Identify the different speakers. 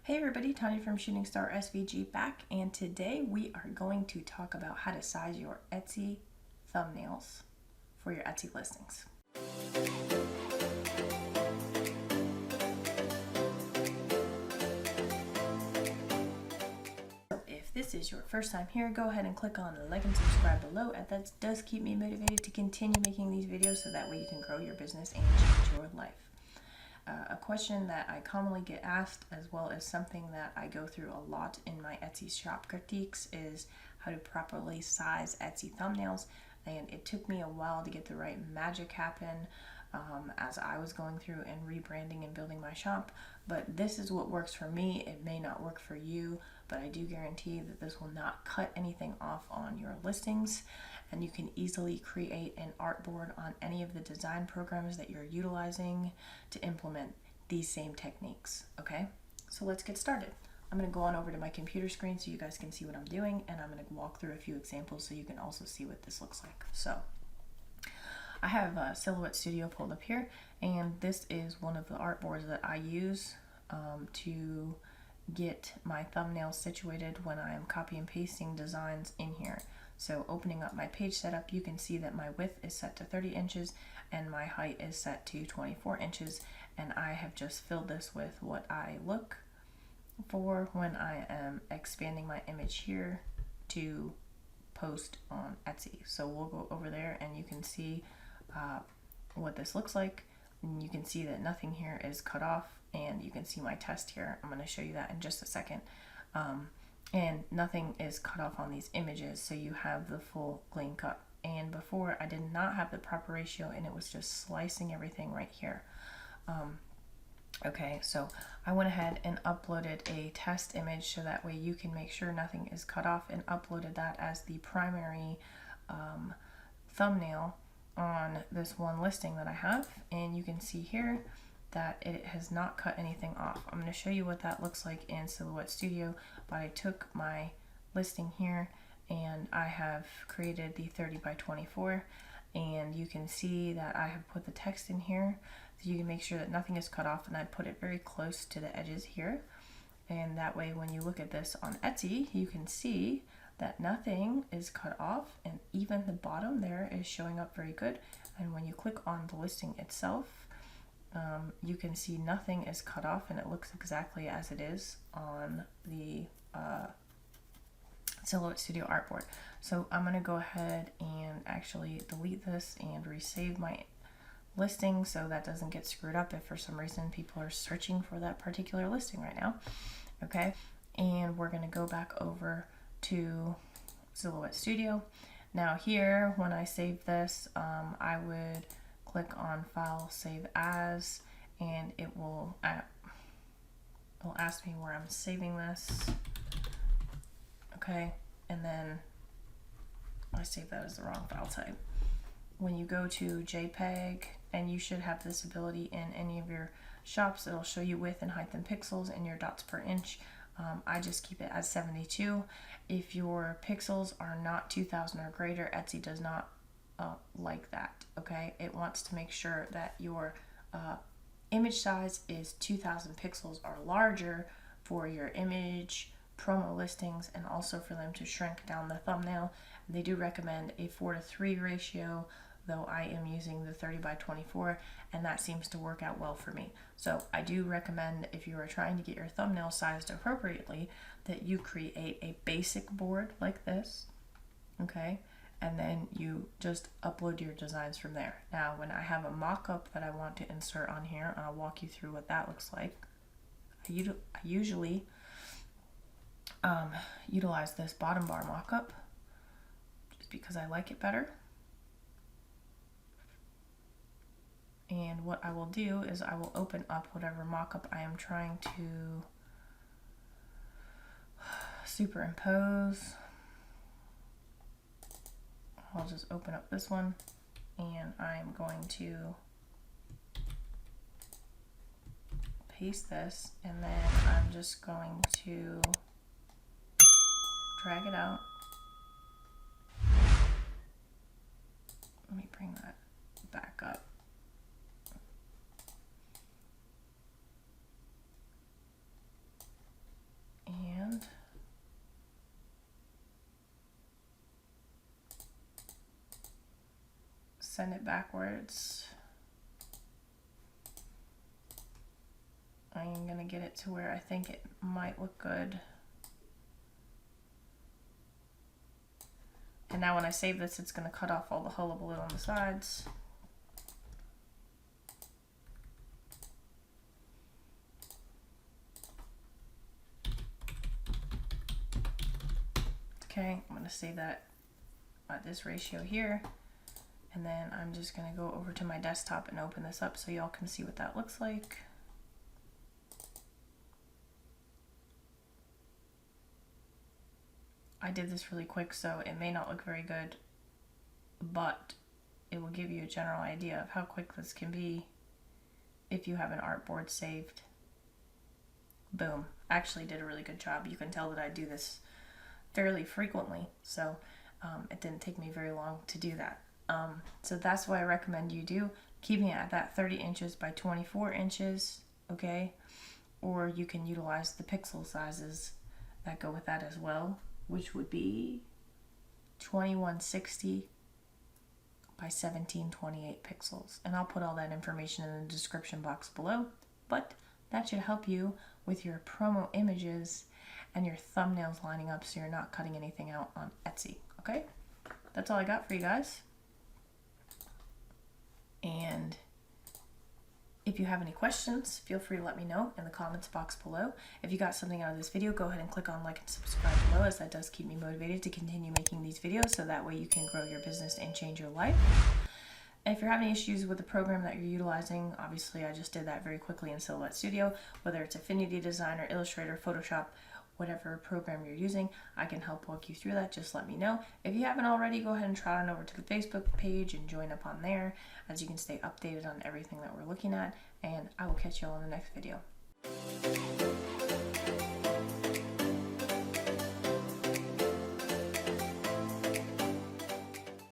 Speaker 1: Hey everybody, Tanya from Shooting Star SVG back, and today we are going to talk about how to size your Etsy thumbnails for your Etsy listings. So if this is your first time here, go ahead and click on the like and subscribe below, and that does keep me motivated to continue making these videos so that way you can grow your business and change your life. A question that I commonly get asked, as well as something that I go through a lot in my Etsy shop critiques, is how to properly size Etsy thumbnails. And it took me a while to get the right magic happen as I was going through and rebranding and building my shop. But this is what works for me. It may not work for you, but I do guarantee that this will not cut anything off on your listings. And you can easily create an artboard on any of the design programs that you're utilizing to implement these same techniques. Okay, so let's get started. I'm going to go on over to my computer screen so you guys can see what I'm doing, and I'm going to walk through a few examples so you can also see what this looks like. So I have Silhouette Studio pulled up here, and this is one of the artboards that I use to get my thumbnails situated when I am copy and pasting designs in here. So opening up my page setup, you can see that my width is set to 30 inches and my height is set to 24 inches. And I have just filled this with what I look for when I am expanding my image here to post on Etsy. So we'll go over there and you can see what this looks like. And you can see that nothing here is cut off, and you can see my test here. I'm going to show you that in just a second. And nothing is cut off on these images, so you have the full clean cut. And before, I did not have the proper ratio, and it was just slicing everything right here. Okay, so I went ahead and uploaded a test image so that way you can make sure nothing is cut off, and uploaded that as the primary thumbnail on this one listing that I have. And you can see here that it has not cut anything off. I'm going to show you what that looks like in Silhouette Studio, but I took my listing here and I have created the 30 by 24, and you can see that I have put the text in here so you can make sure that nothing is cut off, and I put it very close to the edges here, and that way when you look at this on Etsy you can see that nothing is cut off, and even the bottom there is showing up very good. And when you click on the listing itself, you can see nothing is cut off, and it looks exactly as it is on the Silhouette Studio artboard. So I'm going to go ahead and actually delete this and resave my listing so that doesn't get screwed up if for some reason people are searching for that particular listing right now. Okay, and we're going to go back over to Silhouette Studio. Now here, when I save this, I would click on File, Save As, and it will ask me where I'm saving this. Okay, and then I saved that as the wrong file type. When you go to JPEG, and you should have this ability in any of your shops, it'll show you width and height in pixels and your dots per inch. I just keep it as 72. If your pixels are not 2000 or greater, Etsy does not like that. Okay, it wants to make sure that your image size is 2000 pixels or larger for your image promo listings, and also for them to shrink down the thumbnail. They do recommend a 4:3 ratio, though I am using the 30 by 24, and that seems to work out well for me. So I do recommend, if you are trying to get your thumbnail sized appropriately, that you create a basic board like this, okay, and then you just upload your designs from there. Now when I have a mock-up that I want to insert on here, I'll walk you through what that looks like. I usually utilize this bottom bar mock-up just because I like it better. And what I will do is I will open up whatever mock-up I am trying to superimpose. I'll just open up this one, and I'm going to paste this, and then I'm just going to drag it out. Let me bring that back up. send it backwards. I'm gonna get it to where I think it might look good. And now when I save this, it's gonna cut off all the hullabaloo on the sides. Okay, I'm gonna save that at this ratio here. And then I'm just gonna go over to my desktop and open this up so y'all can see what that looks like. I did this really quick, so it may not look very good, but it will give you a general idea of how quick this can be if you have an artboard saved. Boom. I actually did a really good job. You can tell that I do this fairly frequently, so it didn't take me very long to do that. So that's what I recommend you do, keeping it at that 30 inches by 24 inches, okay? Or you can utilize the pixel sizes that go with that as well, which would be 2160 by 1728 pixels. And I'll put all that information in the description box below, but that should help you with your promo images and your thumbnails lining up so you're not cutting anything out on Etsy, okay? That's all I got for you guys. And if you have any questions, feel free to let me know in the comments box below. If you got something out of this video, go ahead and click on like and subscribe below, as that does keep me motivated to continue making these videos, so that way you can grow your business and change your life. And if you're having issues with the program that you're utilizing, obviously I just did that very quickly in Silhouette Studio, whether it's Affinity Designer, Illustrator, Photoshop, whatever program you're using, I can help walk you through that. Just let me know. If you haven't already, go ahead and trot on over to the Facebook page and join up on there, as you can stay updated on everything that we're looking at, and I will catch you all in the next video.